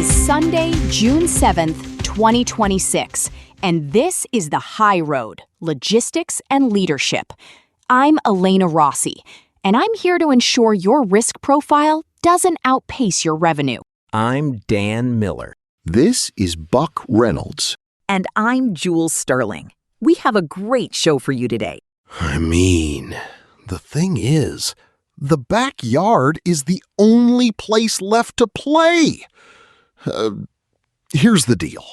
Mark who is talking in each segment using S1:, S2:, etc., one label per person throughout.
S1: is Sunday, June 7th, 2026, and this is The High Road, Logistics and Leadership. I'm Elena Rossi, and I'm here to ensure your risk profile doesn't outpace your revenue.
S2: I'm Dan Miller.
S3: This is Buck Reynolds.
S4: And I'm Jules Sterling. We have a great show for you today.
S3: I mean, the thing is, the backyard is the only place left to play. Here's the deal.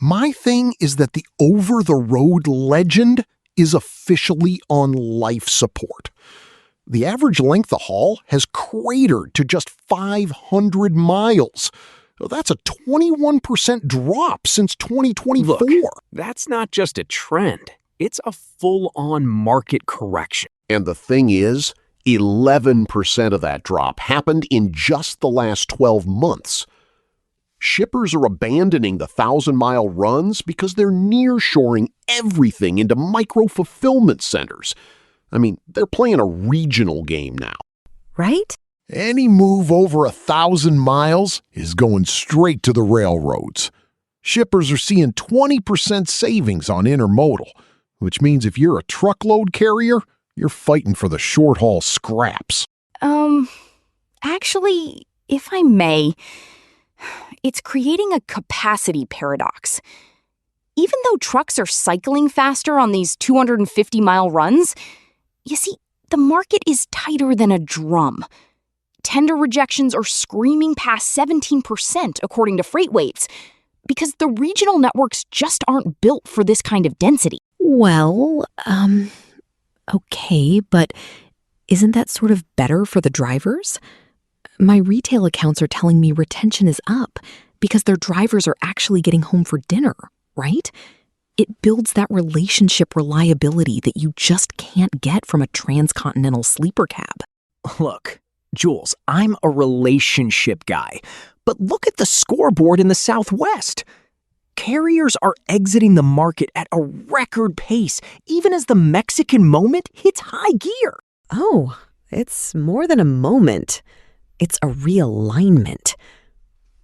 S3: My thing is that the over-the-road legend is officially on life support. The average length of haul has cratered to just 500 miles. That's a 21% drop since 2024.
S2: Look, that's not just a trend. It's a full-on market correction.
S3: And the thing is, 11% of that drop happened in just the last 12 months. Shippers are abandoning the 1,000-mile runs because they're nearshoring everything into micro-fulfillment centers. I mean, they're playing a regional game now.
S4: Right?
S3: Any move over 1,000 miles is going straight to the railroads. Shippers are seeing 20% savings on intermodal, which means if you're a truckload carrier, you're fighting for the short-haul scraps.
S1: Actually, if I may, it's creating a capacity paradox. Even though trucks are cycling faster on these 250-mile runs, you see, the market is tighter than a drum. Tender rejections are screaming past 17% according to FreightWaves, because the regional networks just aren't built for this kind of density.
S5: Well, okay, but isn't that sort of better for the drivers? My retail accounts are telling me retention is up because their drivers are actually getting home for dinner, right? It builds that relationship reliability that you just can't get from a transcontinental sleeper cab.
S2: Look, Jules, I'm a relationship guy, but look at the scoreboard in the Southwest. Carriers are exiting the market at a record pace, even as the Mexican moment hits high gear.
S5: Oh, it's more than a moment. It's a realignment.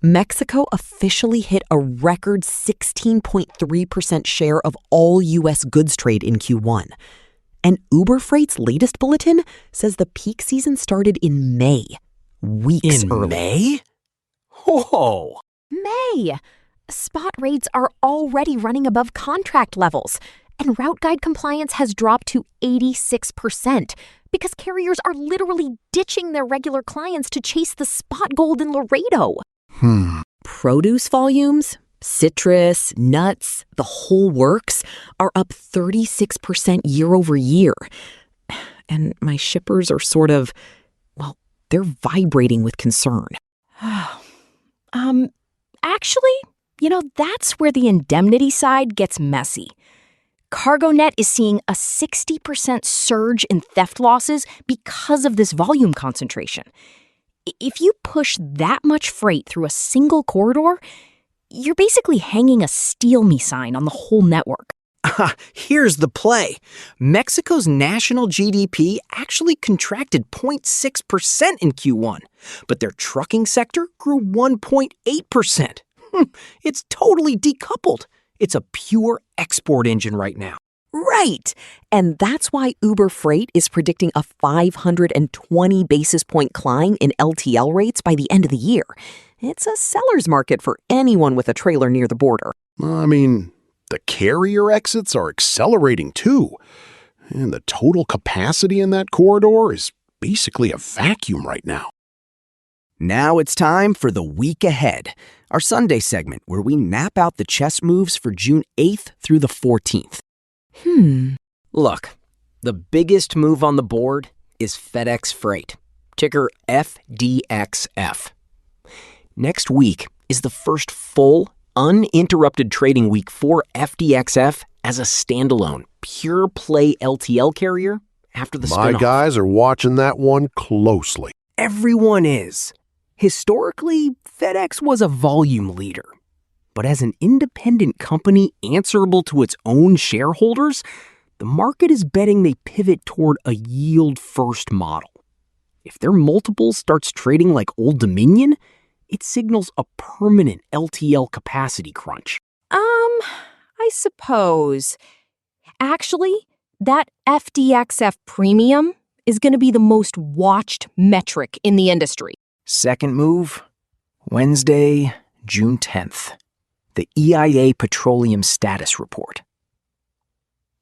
S5: Mexico officially hit a record 16.3% share of all U.S. goods trade in Q1. And Uber Freight's latest bulletin says the peak season started in May, weeks early.
S2: In May? Whoa!
S6: May! Spot rates are already running above contract levels, and route guide compliance has dropped to 86% because carriers are literally ditching their regular clients to chase the spot gold in Laredo.
S5: Produce volumes, citrus, nuts, the whole works are up 36% year over year. And my shippers are sort of, well, they're vibrating with concern.
S1: Actually, that's where the indemnity side gets messy. CargoNet is seeing a 60% surge in theft losses because of this volume concentration. If you push that much freight through a single corridor, you're basically hanging a steal me sign on the whole network.
S2: Here's the play. Mexico's national GDP actually contracted 0.6% in Q1, but their trucking sector grew 1.8%. It's totally decoupled. It's a pure export engine right now.
S5: Right. And that's why Uber Freight is predicting a 520 basis point climb in LTL rates by the end of the year. It's a seller's market for anyone with a trailer near the border.
S3: I mean, the carrier exits are accelerating too. And the total capacity in that corridor is basically a vacuum right now.
S2: Now it's time for the week ahead, our Sunday segment where we map out the chess moves for June 8th through the 14th. Look, the biggest move on the board is FedEx Freight, ticker FDXF. Next week is the first full, uninterrupted trading week for FDXF as a standalone, pure-play LTL carrier after the spin-off.
S3: My guys are watching that one closely.
S2: Everyone is. Historically, FedEx was a volume leader. But as an independent company answerable to its own shareholders, the market is betting they pivot toward a yield-first model. If their multiple starts trading like Old Dominion, It signals a permanent LTL capacity crunch.
S1: I suppose. Actually, that FDXF premium is going to be the most watched metric in the industry.
S2: Second move, Wednesday, June 10th. The EIA Petroleum Status Report.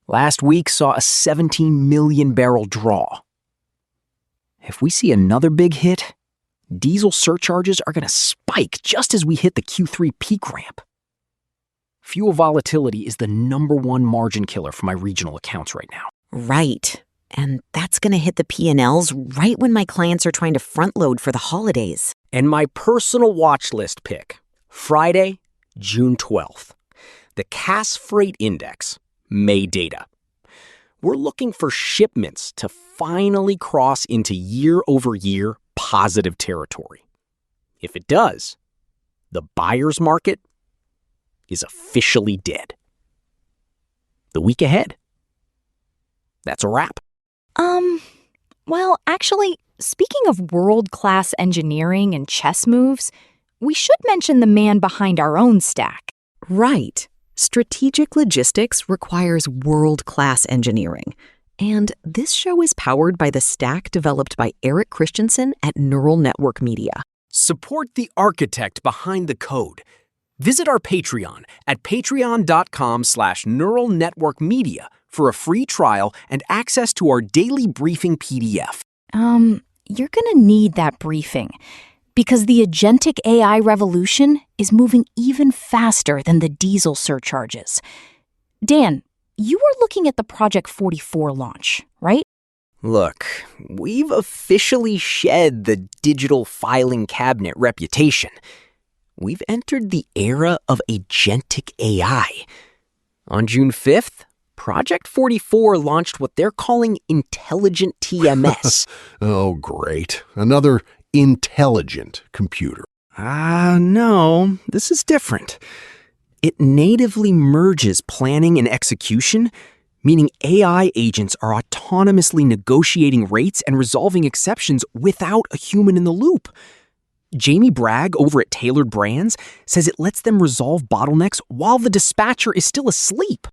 S2: Last week saw a 17 million barrel draw. If we see another big hit, diesel surcharges are going to spike just as we hit the Q3 peak ramp. Fuel volatility is the #1 margin killer for my regional accounts right now.
S5: Right. And that's going to hit the P&Ls right when my clients are trying to front load for the holidays.
S2: And my personal watch list pick, Friday, June 12th. The FedEx Freight Index, May data. We're looking for shipments to finally cross into year-over-year positive territory. If it does, the buyer's market is officially dead. The week ahead. That's a wrap.
S1: Well, actually, speaking of world-class engineering and chess moves, we should mention the man behind our own stack.
S5: Right. Strategic logistics requires world-class engineering. And this show is powered by the stack developed by Eric Christensen at Neural Network Media.
S2: Support the architect behind the code. Visit our Patreon at patreon.com/Neural Network Media for a free trial and access to our daily briefing PDF.
S1: You're gonna need that briefing because the Agentic AI revolution is moving even faster than the diesel surcharges. Dan, you were looking at the Project 44 launch, right?
S2: Look, we've officially shed the digital filing cabinet reputation. We've entered the era of Agentic AI. On June 5th, Project 44 launched what they're calling Intelligent TMS.
S3: Oh, great. Another intelligent computer.
S2: No, this is different. It natively merges planning and execution, meaning AI agents are autonomously negotiating rates and resolving exceptions without a human in the loop. Jamie Bragg over at Tailored Brands says it lets them resolve bottlenecks while the dispatcher is still asleep.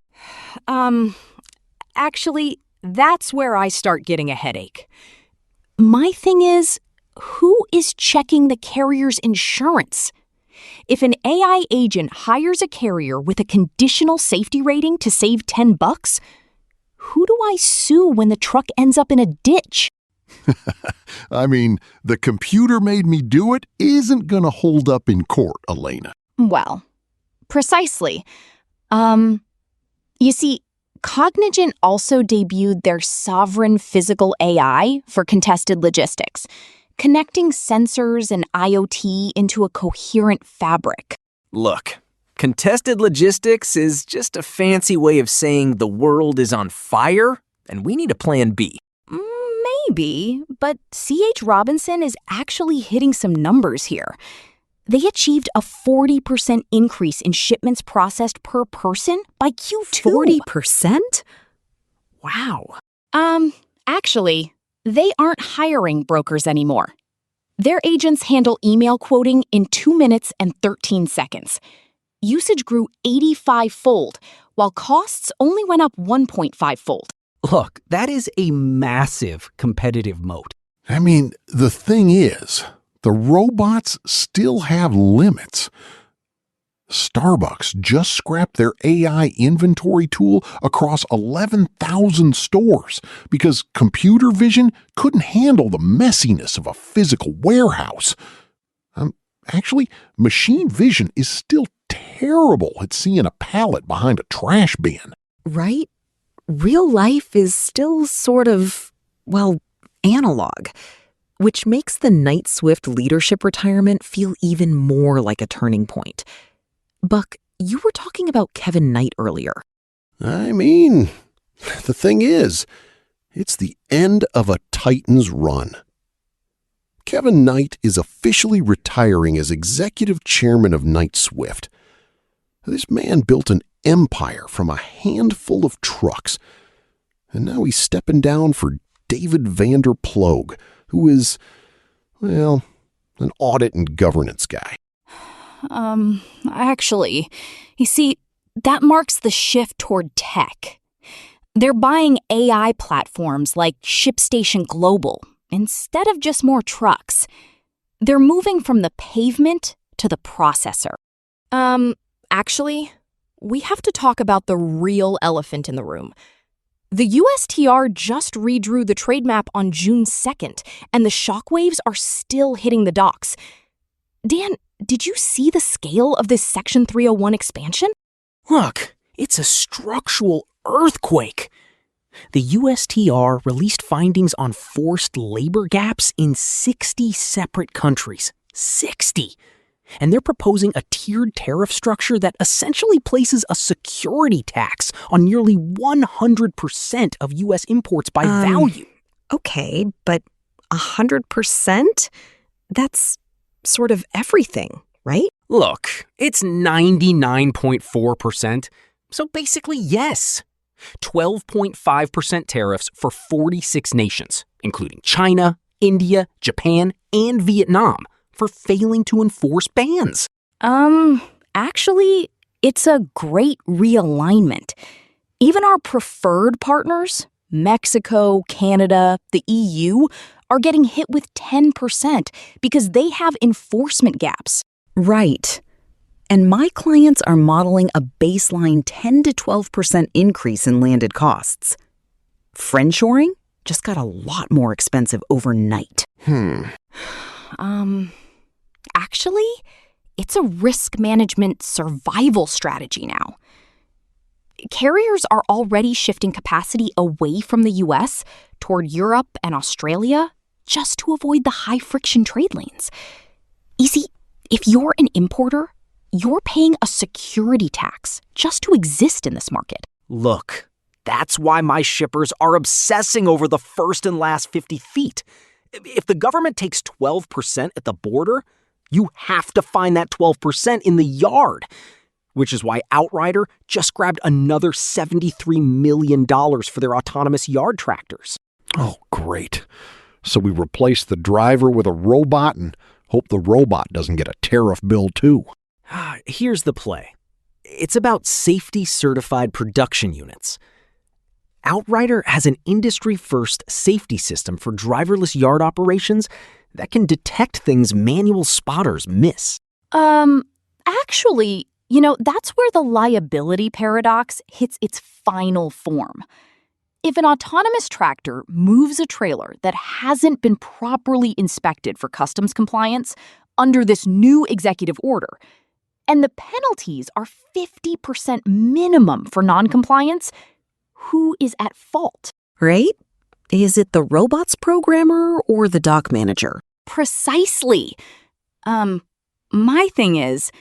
S1: Actually, that's where I start getting a headache. My thing is, who is checking the carrier's insurance? If an AI agent hires a carrier with a conditional safety rating to save $10, who do I sue when the truck ends up in a ditch?
S3: I mean, the computer made me do it isn't going to hold up in court, Elena.
S1: Well, precisely. You see, Cognigent also debuted their sovereign physical AI for contested logistics, connecting sensors and IoT into a coherent fabric.
S2: Look, contested logistics is just a fancy way of saying the world is on fire and we need a plan B.
S1: Maybe, but C.H. Robinson is actually hitting some numbers here. They achieved a 40% increase in shipments processed per person by Q2.
S5: 40%?
S2: Wow.
S1: Actually, they aren't hiring brokers anymore. Their agents handle email quoting in 2 minutes and 13 seconds. Usage grew 85-fold, while costs only went up 1.5-fold.
S2: Look, that is a massive competitive moat.
S3: I mean, the thing is, the robots still have limits. Starbucks just scrapped their AI inventory tool across 11,000 stores because computer vision couldn't handle the messiness of a physical warehouse. Actually, machine vision is still terrible at seeing a pallet behind a trash bin.
S5: Right? Real life is still sort of, analog, which makes the Knight Swift leadership retirement feel even more like a turning point. Buck, you were talking about Kevin Knight earlier.
S3: I mean, the thing is, it's the end of a Titan's run. Kevin Knight is officially retiring as executive chairman of Knight Swift. This man built an empire from a handful of trucks, and now he's stepping down for David Vander Ploeg, who is, an audit and governance guy.
S1: Actually, you see, that marks the shift toward tech. They're buying AI platforms like ShipStation Global instead of just more trucks. They're moving from the pavement to the processor.
S6: Actually, we have to talk about the real elephant in the room. The USTR just redrew the trade map on June 2nd, and the shockwaves are still hitting the docks. Dan, did you see the scale of this Section 301 expansion?
S2: Look, it's a structural earthquake. The USTR released findings on forced labor gaps in 60 separate countries. 60! And they're proposing a tiered tariff structure that essentially places a security tax on nearly 100% of U.S. imports by value.
S5: Okay, but 100%? That's sort of everything, right?
S2: Look, it's 99.4%, so basically yes. 12.5% tariffs for 46 nations, including China, India, Japan, and Vietnam, for failing to enforce bans.
S1: Actually, it's a great realignment. Even our preferred partners, Mexico, Canada, the EU, are getting hit with 10% because they have enforcement gaps.
S5: Right. And my clients are modeling a baseline 10 to 12% increase in landed costs. Friendshoring just got a lot more expensive overnight.
S1: Actually, it's a risk management survival strategy now. Carriers are already shifting capacity away from the US toward Europe and Australia just to avoid the high-friction trade lanes. You see, if you're an importer, you're paying a security tax just to exist in this market.
S2: Look, that's why my shippers are obsessing over the first and last 50 feet. If the government takes 12% at the border, you have to find that 12% in the yard, which is why Outrider just grabbed another $73 million for their autonomous yard tractors.
S3: Oh, great. So we replace the driver with a robot and hope the robot doesn't get a tariff bill too.
S2: Here's the play. It's about safety-certified production units. Outrider has an industry-first safety system for driverless yard operations that can detect things manual spotters miss.
S1: Actually, that's where the liability paradox hits its final form. If an autonomous tractor moves a trailer that hasn't been properly inspected for customs compliance under this new executive order, and the penalties are 50% minimum for noncompliance, who is at fault?
S5: Right? Is it the robot's programmer or the dock manager?
S1: Precisely. My thing is,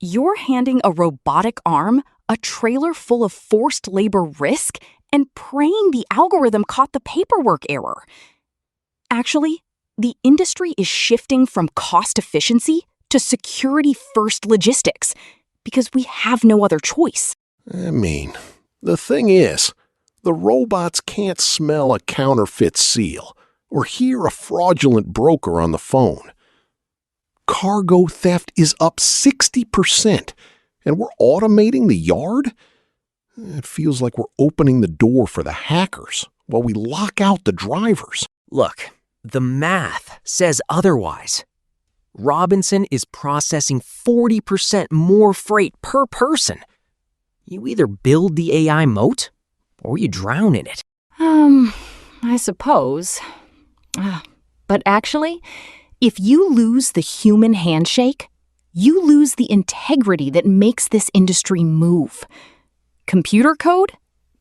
S1: you're handing a robotic arm a trailer full of forced labor risk and praying the algorithm caught the paperwork error. Actually, the industry is shifting from cost efficiency to security-first logistics because we have no other choice.
S3: The thing is, the robots can't smell a counterfeit seal or hear a fraudulent broker on the phone. Cargo theft is up 60%, and we're automating the yard? It feels like we're opening the door for the hackers while we lock out the drivers.
S2: Look, the math says otherwise. Robinson is processing 40% more freight per person. You either build the AI moat or you drown in it.
S1: I suppose. But actually, if you lose the human handshake, you lose the integrity that makes this industry move. Computer code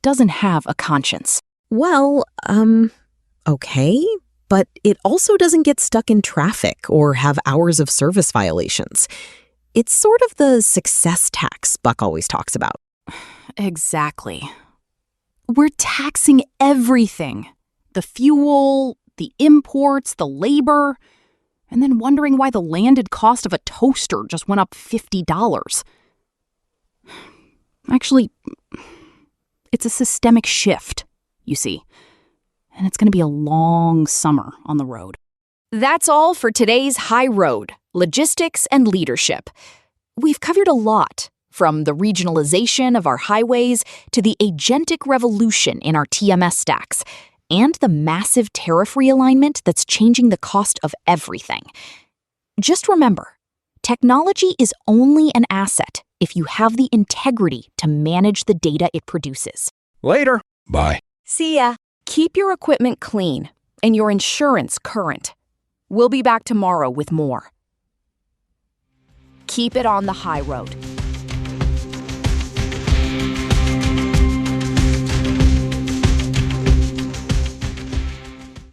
S1: doesn't have a conscience.
S5: Well, okay, but it also doesn't get stuck in traffic or have hours of service violations. It's sort of the success tax Buck always talks about.
S1: Exactly. We're taxing everything. The fuel, the imports, the labor, and then wondering why the landed cost of a toaster just went up $50. Actually, it's a systemic shift, you see. And it's going to be a long summer on the road. That's all for today's High Road, Logistics and Leadership. We've covered a lot, from the regionalization of our highways to the agentic revolution in our TMS stacks, and the massive tariff realignment that's changing the cost of everything. Just remember, technology is only an asset if you have the integrity to manage the data it produces.
S7: Later.
S2: Bye.
S1: See ya. Keep your equipment clean and your insurance current. We'll be back tomorrow with more. Keep it on the high road.